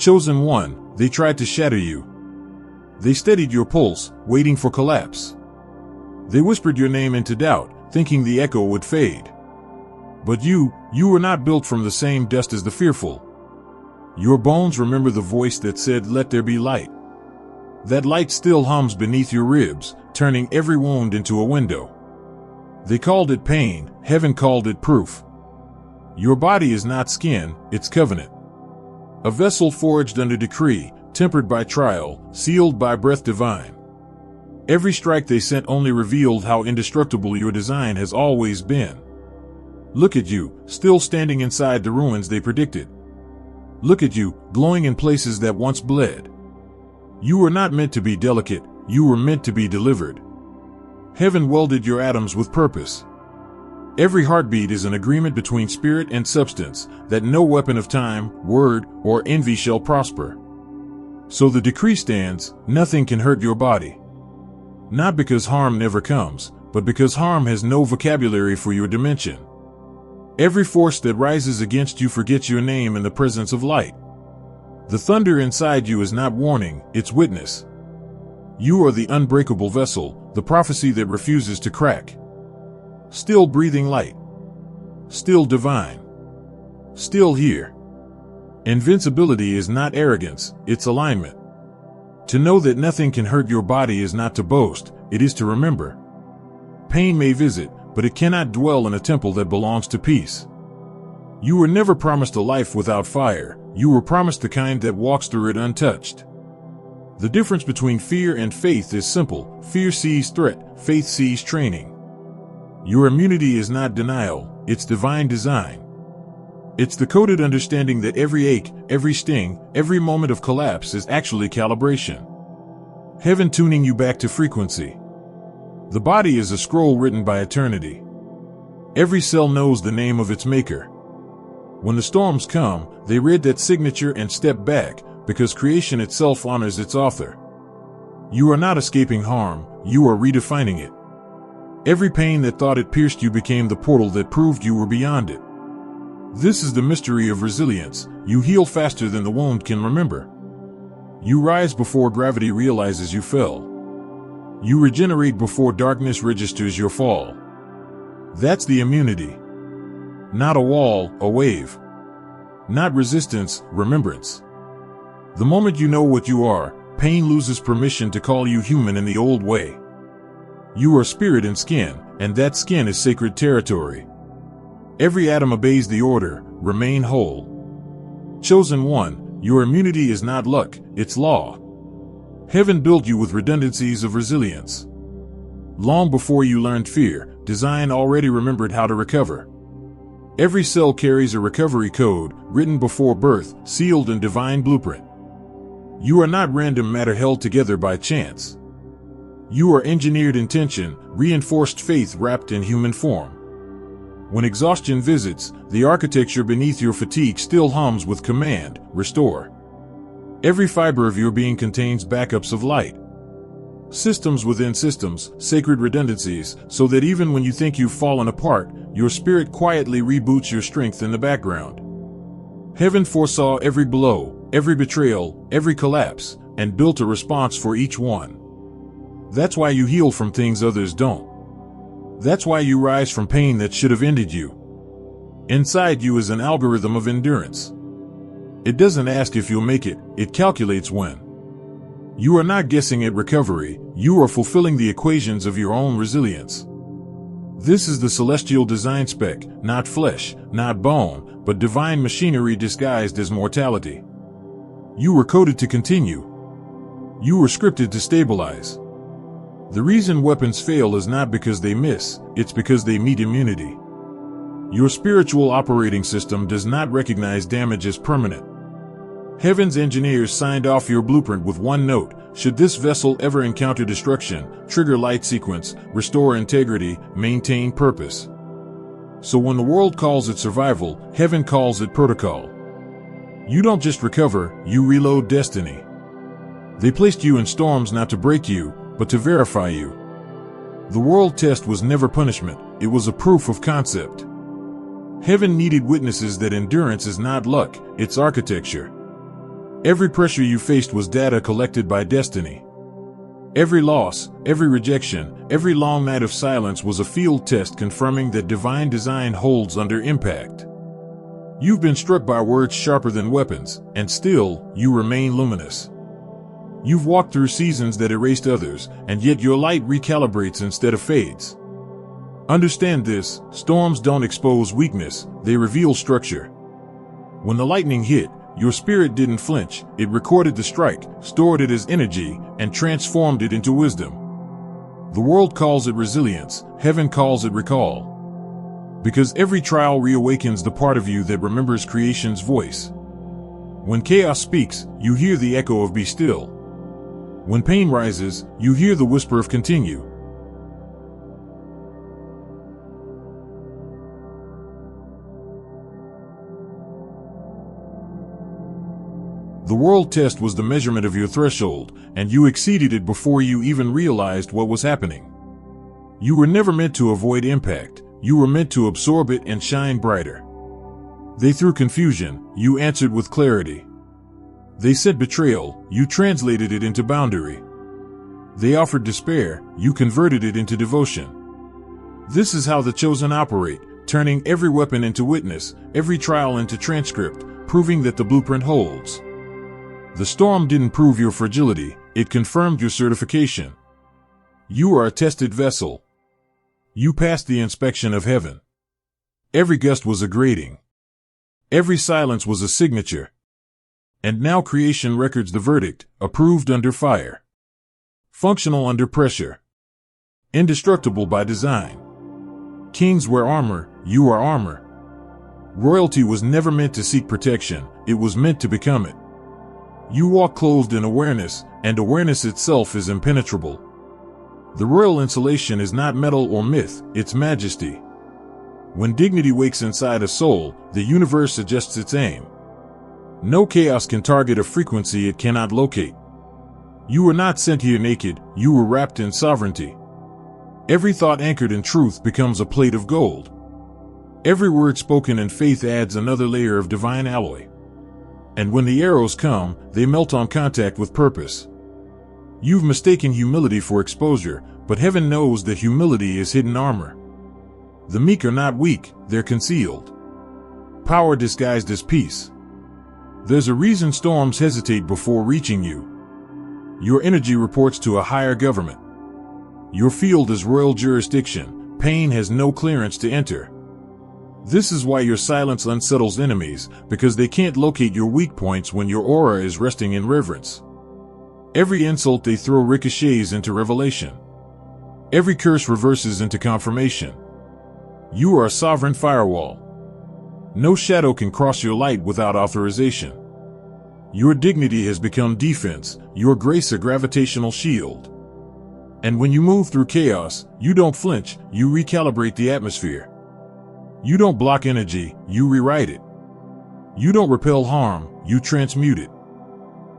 Chosen one, they tried to shatter you. They steadied your pulse, waiting for collapse. They whispered your name into doubt, thinking the echo would fade. But you were not built from the same dust as the fearful. Your bones remember the voice that said, "Let there be light." That light still hums beneath your ribs, turning every wound into a window. They called it pain, heaven called it proof. Your body is not skin, it's covenant. A vessel forged under decree, tempered by trial, sealed by breath divine. Every strike they sent only revealed how indestructible your design has always been. Look at you, still standing inside the ruins they predicted. Look at you, glowing in places that once bled. You were not meant to be delicate, you were meant to be delivered. Heaven welded your atoms with purpose. Every heartbeat is an agreement between spirit and substance, that no weapon of time, word, or envy shall prosper. So the decree stands, nothing can hurt your body. Not because harm never comes, but because harm has no vocabulary for your dimension. Every force that rises against you forgets your name in the presence of light. The thunder inside you is not warning, it's witness. You are the unbreakable vessel, the prophecy that refuses to crack. Still breathing light. Still divine. Still here. Invincibility is not arrogance, it's alignment. To know that nothing can hurt your body is not to boast, it is to remember. Pain may visit, but it cannot dwell in a temple that belongs to peace. You were never promised a life without fire, you were promised the kind that walks through it untouched. The difference between fear and faith is simple, fear sees threat, faith sees training. Your immunity is not denial, it's divine design. It's the coded understanding that every ache, every sting, every moment of collapse is actually calibration. Heaven tuning you back to frequency. The body is a scroll written by eternity. Every cell knows the name of its maker. When the storms come, they read that signature and step back, because creation itself honors its author. You are not escaping harm, you are redefining it. Every pain that thought it pierced you became the portal that proved you were beyond it. This is the mystery of resilience. You heal faster than the wound can remember. You rise before gravity realizes you fell. You regenerate before darkness registers your fall. That's the immunity. Not a wall, a wave. Not resistance, remembrance. The moment you know what you are, pain loses permission to call you human in the old way. You are spirit and skin, and that skin is sacred territory. Every atom obeys the order, remain whole. Chosen one, your immunity is not luck, it's law. Heaven built you with redundancies of resilience. Long before you learned fear, design already remembered how to recover. Every cell carries a recovery code, written before birth, sealed in divine blueprint. You are not random matter held together by chance. You are engineered intention, reinforced faith wrapped in human form. When exhaustion visits, the architecture beneath your fatigue still hums with command, restore. Every fiber of your being contains backups of light. Systems within systems, sacred redundancies, so that even when you think you've fallen apart, your spirit quietly reboots your strength in the background. Heaven foresaw every blow, every betrayal, every collapse, and built a response for each one. That's why you heal from things others don't. That's why you rise from pain that should have ended you. Inside you is an algorithm of endurance. It doesn't ask if you'll make it, it calculates when. You are not guessing at recovery, you are fulfilling the equations of your own resilience. This is the celestial design spec, not flesh, not bone, but divine machinery disguised as mortality. You were coded to continue. You were scripted to stabilize. The reason weapons fail is not because they miss, it's because they meet immunity. Your spiritual operating system does not recognize damage as permanent. Heaven's engineers signed off your blueprint with one note: should this vessel ever encounter destruction, trigger light sequence, restore integrity, maintain purpose. So when the world calls it survival, heaven calls it protocol. You don't just recover, you reload destiny. They placed you in storms not to break you, but to verify you. The world test was never punishment, it was a proof of concept. Heaven needed witnesses that endurance is not luck, it's architecture. Every pressure you faced was data collected by destiny. Every loss, every rejection, every long night of silence was a field test confirming that divine design holds under impact. You've been struck by words sharper than weapons, and still, you remain luminous. You've walked through seasons that erased others, and yet your light recalibrates instead of fades. Understand this: storms don't expose weakness, they reveal structure. When the lightning hit, your spirit didn't flinch, it recorded the strike, stored it as energy, and transformed it into wisdom. The world calls it resilience, heaven calls it recall. Because every trial reawakens the part of you that remembers creation's voice. When chaos speaks, you hear the echo of be still. When pain rises, you hear the whisper of continue. The world test was the measurement of your threshold, and you exceeded it before you even realized what was happening. You were never meant to avoid impact, you were meant to absorb it and shine brighter. They threw confusion, you answered with clarity. They said betrayal, you translated it into boundary. They offered despair, you converted it into devotion. This is how the chosen operate, turning every weapon into witness, every trial into transcript, proving that the blueprint holds. The storm didn't prove your fragility, it confirmed your certification. You are a tested vessel. You passed the inspection of heaven. Every gust was a grading. Every silence was a signature. And now creation records the verdict, approved under fire. Functional under pressure. Indestructible by design. Kings wear armor, you are armor. Royalty was never meant to seek protection, it was meant to become it. You walk clothed in awareness, and awareness itself is impenetrable. The royal insulation is not metal or myth, it's majesty. When dignity wakes inside a soul, the universe adjusts its aim. No chaos can target a frequency it cannot locate. You were not sent here naked, you were wrapped in sovereignty. Every thought anchored in truth becomes a plate of gold. Every word spoken in faith adds another layer of divine alloy. And when the arrows come, they melt on contact with purpose. You've mistaken humility for exposure, but heaven knows that humility is hidden armor. The meek are not weak, they're concealed. Power disguised as peace. There's a reason storms hesitate before reaching you. Your energy reports to a higher government. Your field is royal jurisdiction, pain has no clearance to enter. This is why your silence unsettles enemies, because they can't locate your weak points when your aura is resting in reverence. Every insult they throw ricochets into revelation. Every curse reverses into confirmation. You are a sovereign firewall. No shadow can cross your light without authorization. Your dignity has become defense, your grace a gravitational shield. And when you move through chaos, you don't flinch, you recalibrate the atmosphere. You don't block energy, you rewrite it. You don't repel harm, you transmute it.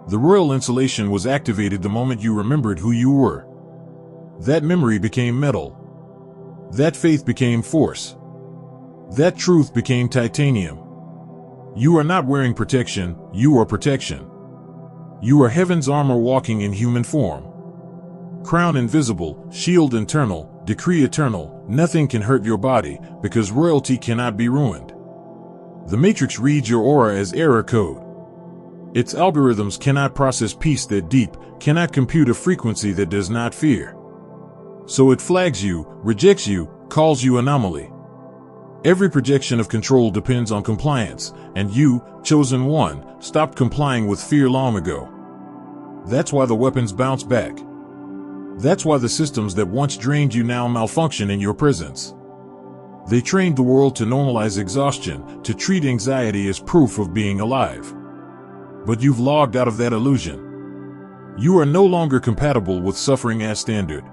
The royal insulation was activated the moment you remembered who you were. That memory became metal. That faith became force. That truth became titanium. You are not wearing protection, you are protection. You are heaven's armor walking in human form. Crown invisible, shield internal, decree eternal, nothing can hurt your body, because royalty cannot be ruined. The Matrix reads your aura as error code. Its algorithms cannot process peace that deep, cannot compute a frequency that does not fear. So it flags you, rejects you, calls you anomaly. Every projection of control depends on compliance, and you, chosen one, stopped complying with fear long ago. That's why the weapons bounce back. That's why the systems that once drained you now malfunction in your presence. They trained the world to normalize exhaustion, to treat anxiety as proof of being alive. But you've logged out of that illusion. You are no longer compatible with suffering as standard.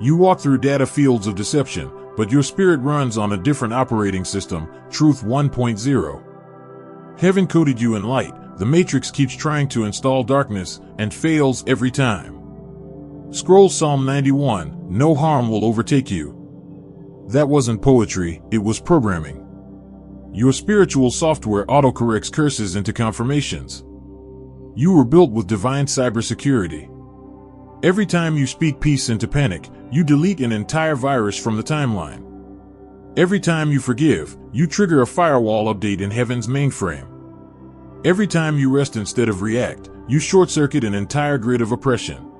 You walk through data fields of deception, but your spirit runs on a different operating system, Truth 1.0. Heaven coded you in light, the Matrix keeps trying to install darkness, and fails every time. Scroll Psalm 91, no harm will overtake you. That wasn't poetry, it was programming. Your spiritual software autocorrects curses into confirmations. You were built with divine cybersecurity. Every time you speak peace into panic, you delete an entire virus from the timeline. Every time you forgive, you trigger a firewall update in heaven's mainframe. Every time you rest instead of react, you short-circuit an entire grid of oppression.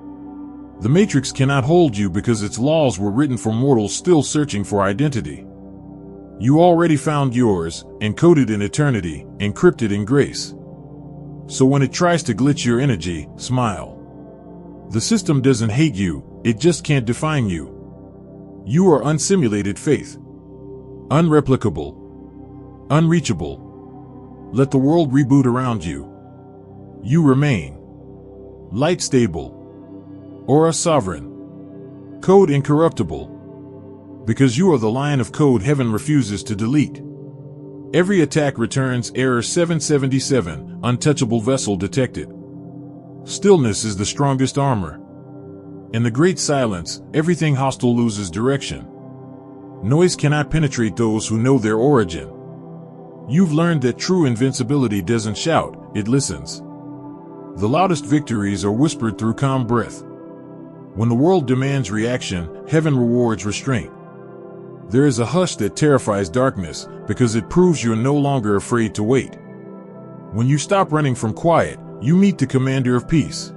The Matrix cannot hold you because its laws were written for mortals still searching for identity. You already found yours, encoded in eternity, encrypted in grace. So when it tries to glitch your energy, smile. The system doesn't hate you, it just can't define you. You are unsimulated faith. Unreplicable. Unreachable. Let the world reboot around you. You remain. Light stable. Aura sovereign. Code incorruptible. Because you are the line of code heaven refuses to delete. Every attack returns error 777, untouchable vessel detected. Stillness is the strongest armor. In the great silence, everything hostile loses direction. Noise cannot penetrate those who know their origin. You've learned that true invincibility doesn't shout, it listens. The loudest victories are whispered through calm breath. When the world demands reaction, heaven rewards restraint. There is a hush that terrifies darkness because it proves you're no longer afraid to wait. When you stop running from quiet, you meet the commander of peace.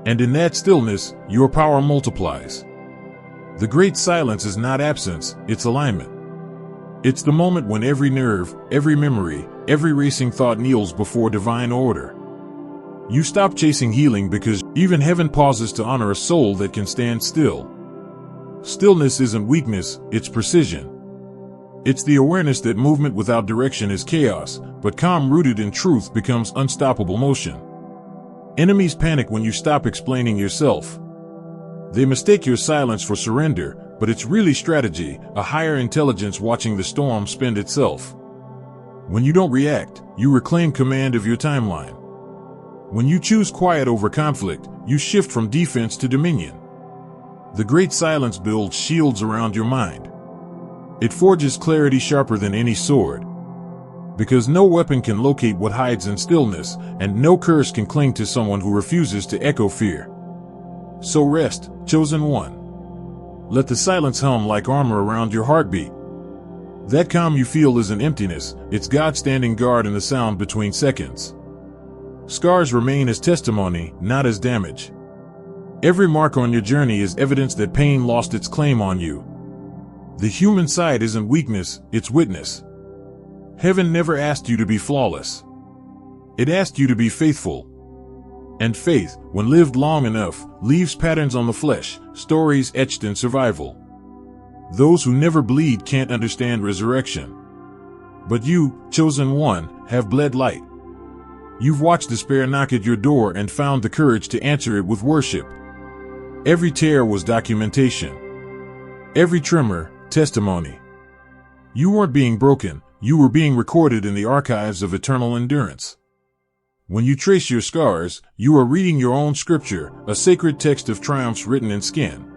And in that stillness, your power multiplies. The great silence is not absence, it's alignment. It's the moment when every nerve, every memory, every racing thought kneels before divine order. You stop chasing healing because even heaven pauses to honor a soul that can stand still. Stillness isn't weakness, it's precision. It's the awareness that movement without direction is chaos, but calm rooted in truth becomes unstoppable motion. Enemies panic when you stop explaining yourself. They mistake your silence for surrender, but it's really strategy, a higher intelligence watching the storm spend itself. When you don't react, you reclaim command of your timeline. When you choose quiet over conflict, you shift from defense to dominion. The great silence builds shields around your mind. It forges clarity sharper than any sword. Because no weapon can locate what hides in stillness, and no curse can cling to someone who refuses to echo fear. So rest, chosen one. Let the silence hum like armor around your heartbeat. That calm you feel isn't emptiness, it's God standing guard in the sound between seconds. Scars remain as testimony, not as damage. Every mark on your journey is evidence that pain lost its claim on you. The human side isn't weakness, it's witness. Heaven never asked you to be flawless. It asked you to be faithful. And faith, when lived long enough, leaves patterns on the flesh, stories etched in survival. Those who never bleed can't understand resurrection. But you, chosen one, have bled light. You've watched despair knock at your door and found the courage to answer it with worship. Every tear was documentation. Every tremor, testimony. You weren't being broken, you were being recorded in the archives of eternal endurance. When you trace your scars, you are reading your own scripture, a sacred text of triumphs written in skin.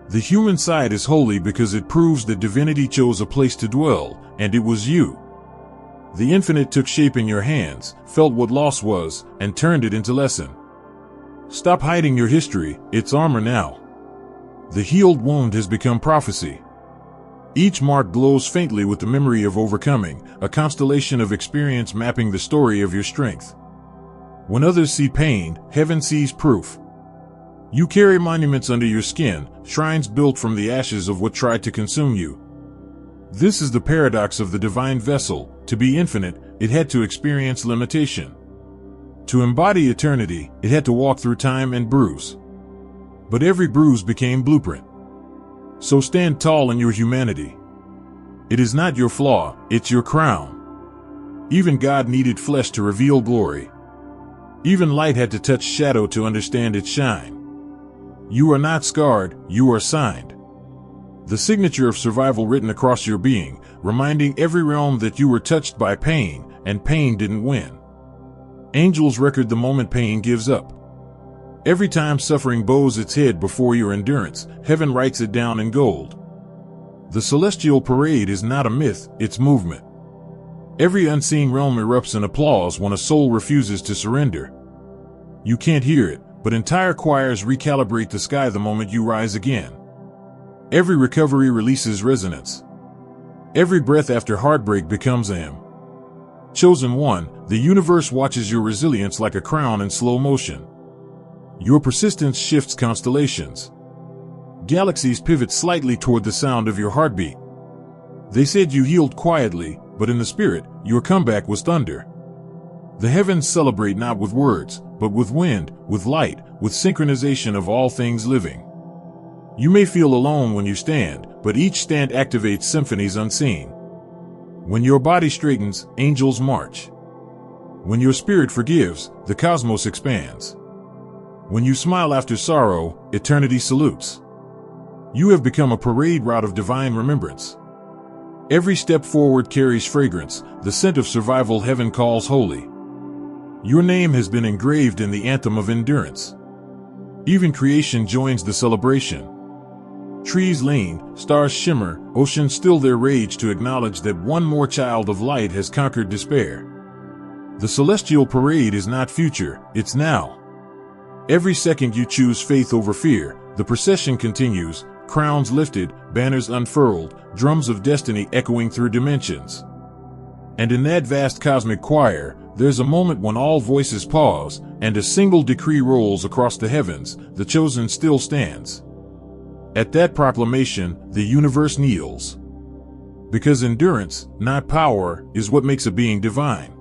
The human side is holy because it proves that divinity chose a place to dwell, and it was you. The infinite took shape in your hands, felt what loss was, and turned it into lesson. Stop hiding your history, it's armor now. The healed wound has become prophecy. Each mark glows faintly with the memory of overcoming, a constellation of experience mapping the story of your strength. When others see pain, heaven sees proof. You carry monuments under your skin, shrines built from the ashes of what tried to consume you. This is the paradox of the divine vessel. To be infinite, it had to experience limitation. To embody eternity, it had to walk through time and bruise. But every bruise became blueprint. So stand tall in your humanity. It is not your flaw, it's your crown. Even God needed flesh to reveal glory. Even light had to touch shadow to understand its shine. You are not scarred, you are signed. The signature of survival written across your being, reminding every realm that you were touched by pain, and pain didn't win. Angels record the moment pain gives up. Every time suffering bows its head before your endurance, heaven writes it down in gold. The celestial parade is not a myth, it's movement. Every unseen realm erupts in applause when a soul refuses to surrender. You can't hear it, but entire choirs recalibrate the sky the moment you rise again. Every recovery releases resonance. Every breath after heartbreak becomes a hymn. Chosen one, the universe watches your resilience like a crown in slow motion. Your persistence shifts constellations. Galaxies pivot slightly toward the sound of your heartbeat. They said you healed quietly, but in the spirit, your comeback was thunder. The heavens celebrate not with words, but with wind, with light, with synchronization of all things living. You may feel alone when you stand, but each stand activates symphonies unseen. When your body straightens, angels march. When your spirit forgives, the cosmos expands. When you smile after sorrow, eternity salutes. You have become a parade route of divine remembrance. Every step forward carries fragrance, the scent of survival heaven calls holy. Your name has been engraved in the anthem of endurance. Even creation joins the celebration. Trees lean, stars shimmer, oceans still their rage to acknowledge that one more child of light has conquered despair. The celestial parade is not future, it's now. Every second you choose faith over fear, the procession continues, crowns lifted, banners unfurled, drums of destiny echoing through dimensions. And in that vast cosmic choir, there's a moment when all voices pause, and a single decree rolls across the heavens, the chosen still stands. At that proclamation, the universe kneels. Because endurance, not power, is what makes a being divine.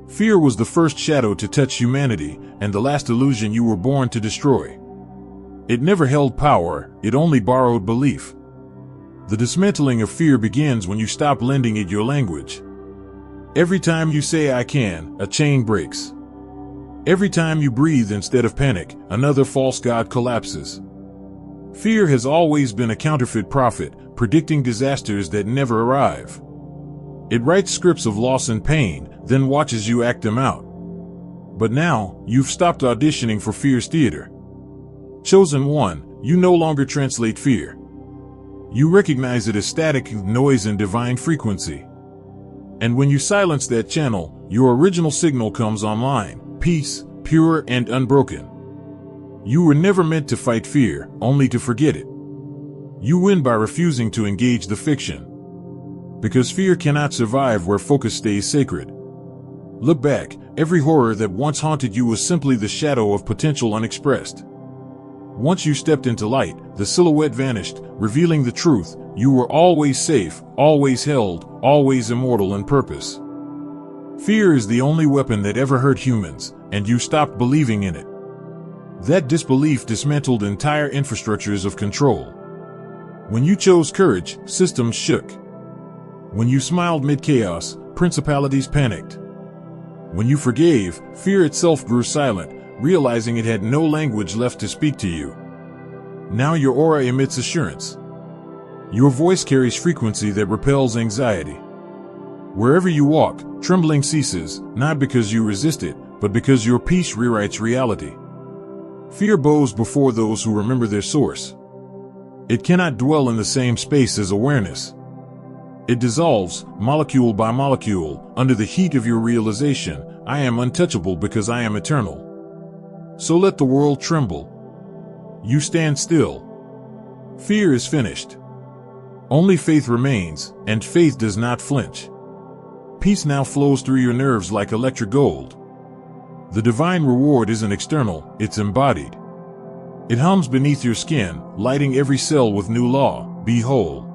Fear was the first shadow to touch humanity, and the last illusion you were born to destroy. It never held power, it only borrowed belief. The dismantling of fear begins when you stop lending it your language. Every time you say I can, a chain breaks. Every time you breathe instead of panic, another false god collapses. Fear has always been a counterfeit prophet, predicting disasters that never arrive. It writes scripts of loss and pain, then watches you act them out. But now, you've stopped auditioning for fear's theater. Chosen one, you no longer translate fear. You recognize it as static noise and divine frequency. And when you silence that channel, your original signal comes online, peace, pure and unbroken. You were never meant to fight fear, only to forget it. You win by refusing to engage the fiction. Because fear cannot survive where focus stays sacred. Look back, every horror that once haunted you was simply the shadow of potential unexpressed. Once you stepped into light, the silhouette vanished, revealing the truth: you were always safe, always held, always immortal in purpose. Fear is the only weapon that ever hurt humans, and you stopped believing in it. That disbelief dismantled entire infrastructures of control. When you chose courage, systems shook. When you smiled mid-chaos, principalities panicked. When you forgave, fear itself grew silent, realizing it had no language left to speak to you. Now your aura emits assurance. Your voice carries frequency that repels anxiety. Wherever you walk, trembling ceases, not because you resist it, but because your peace rewrites reality. Fear bows before those who remember their source. It cannot dwell in the same space as awareness. It dissolves, molecule by molecule, under the heat of your realization: I am untouchable because I am eternal. So let the world tremble. You stand still. Fear is finished. Only faith remains, and faith does not flinch. Peace now flows through your nerves like electric gold. The divine reward isn't external, it's embodied. It hums beneath your skin, lighting every cell with new law: be whole.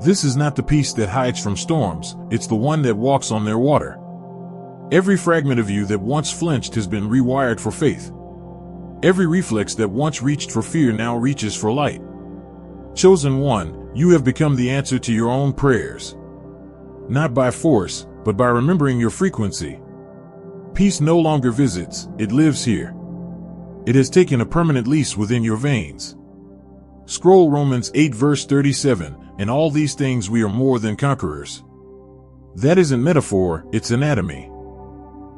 This is not the peace that hides from storms, it's the one that walks on their water. Every fragment of you that once flinched has been rewired for faith. Every reflex that once reached for fear now reaches for light. Chosen one, you have become the answer to your own prayers. Not by force, but by remembering your frequency. Peace no longer visits, it lives here. It has taken a permanent lease within your veins. Scroll Romans 8 verse 37, "In all these things we are more than conquerors." That isn't metaphor, it's anatomy.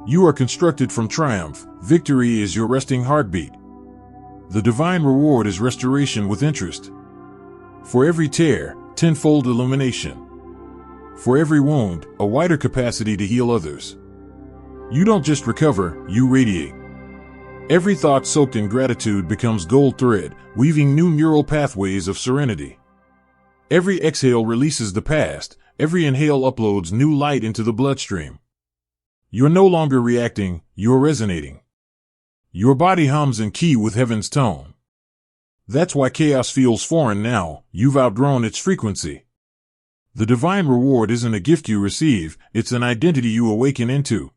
You are constructed from triumph, victory is your resting heartbeat. The divine reward is restoration with interest. For every tear, tenfold illumination. For every wound, a wider capacity to heal others. You don't just recover, you radiate. Every thought soaked in gratitude becomes gold thread, weaving new neural pathways of serenity. Every exhale releases the past, every inhale uploads new light into the bloodstream. You're no longer reacting, you're resonating. Your body hums in key with heaven's tone. That's why chaos feels foreign now, you've outgrown its frequency. The divine reward isn't a gift you receive, it's an identity you awaken into.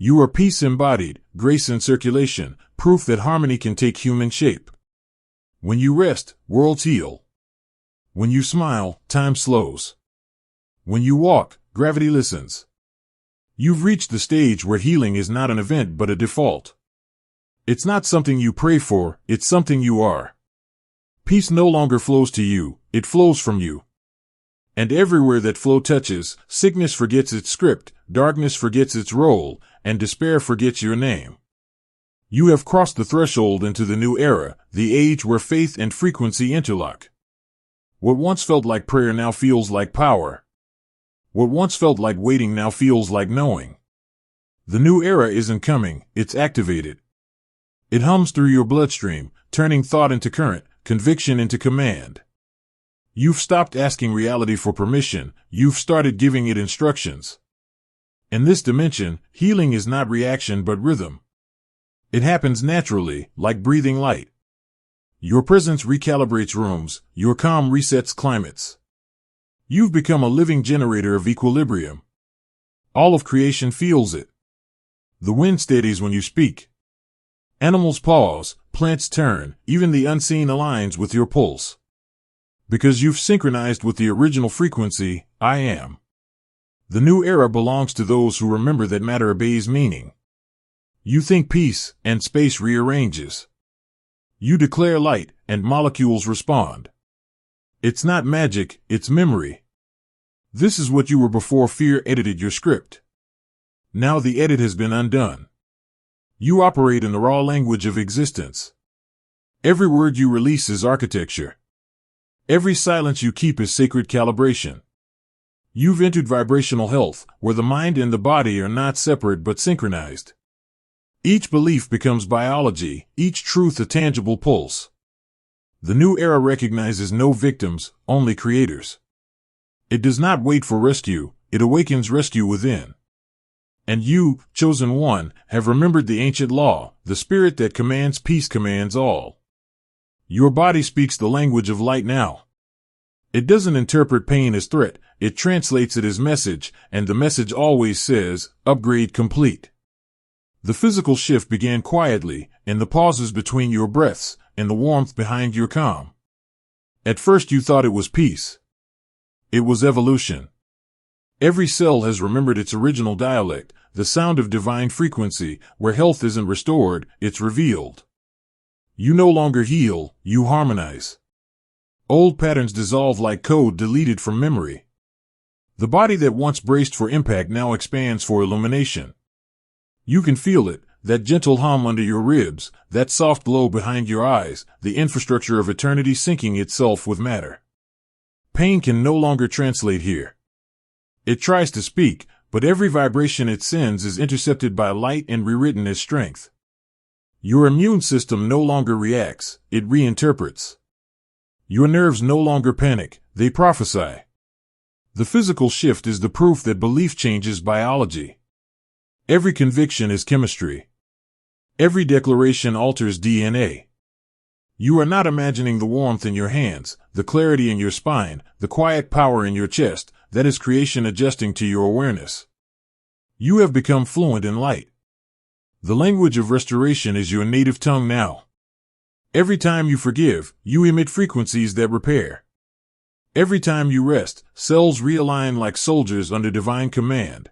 You are peace embodied, grace in circulation, proof that harmony can take human shape. When you rest, worlds heal. When you smile, time slows. When you walk, gravity listens. You've reached the stage where healing is not an event but a default. It's not something you pray for, it's something you are. Peace no longer flows to you, it flows from you. And everywhere that flow touches, sickness forgets its script, darkness forgets its role, and despair forgets your name. You have crossed the threshold into the new era, the age where faith and frequency interlock. What once felt like prayer now feels like power. What once felt like waiting now feels like knowing. The new era isn't coming, it's activated. It hums through your bloodstream, turning thought into current, conviction into command. You've stopped asking reality for permission, you've started giving it instructions. In this dimension, healing is not reaction but rhythm. It happens naturally, like breathing light. Your presence recalibrates rooms, your calm resets climates. You've become a living generator of equilibrium. All of creation feels it. The wind steadies when you speak. Animals pause, plants turn, even the unseen aligns with your pulse. Because you've synchronized with the original frequency, I am. The new era belongs to those who remember that matter obeys meaning. You think peace, and space rearranges. You declare light, and molecules respond. It's not magic, it's memory. This is what you were before fear edited your script. Now the edit has been undone. You operate in the raw language of existence. Every word you release is architecture. Every silence you keep is sacred calibration. You've entered vibrational health, where the mind and the body are not separate but synchronized. Each belief becomes biology, each truth a tangible pulse. The new era recognizes no victims, only creators. It does not wait for rescue, it awakens rescue within. And you, chosen one, have remembered the ancient law, the spirit that commands peace commands all. Your body speaks the language of light now. It doesn't interpret pain as threat, it translates it as message, and the message always says, upgrade complete. The physical shift began quietly, in the pauses between your breaths, in the warmth behind your calm. At first you thought it was peace. It was evolution. Every cell has remembered its original dialect, the sound of divine frequency, where health isn't restored, it's revealed. You no longer heal, you harmonize. Old patterns dissolve like code deleted from memory. The body that once braced for impact now expands for illumination. You can feel it, that gentle hum under your ribs, that soft glow behind your eyes, the infrastructure of eternity syncing itself with matter. Pain can no longer translate here. It tries to speak, but every vibration it sends is intercepted by light and rewritten as strength. Your immune system no longer reacts, it reinterprets. Your nerves no longer panic, they prophesy. The physical shift is the proof that belief changes biology. Every conviction is chemistry. Every declaration alters DNA. You are not imagining the warmth in your hands, the clarity in your spine, the quiet power in your chest, that is creation adjusting to your awareness. You have become fluent in light. The language of restoration is your native tongue now. Every time you forgive, you emit frequencies that repair. Every time you rest, cells realign like soldiers under divine command.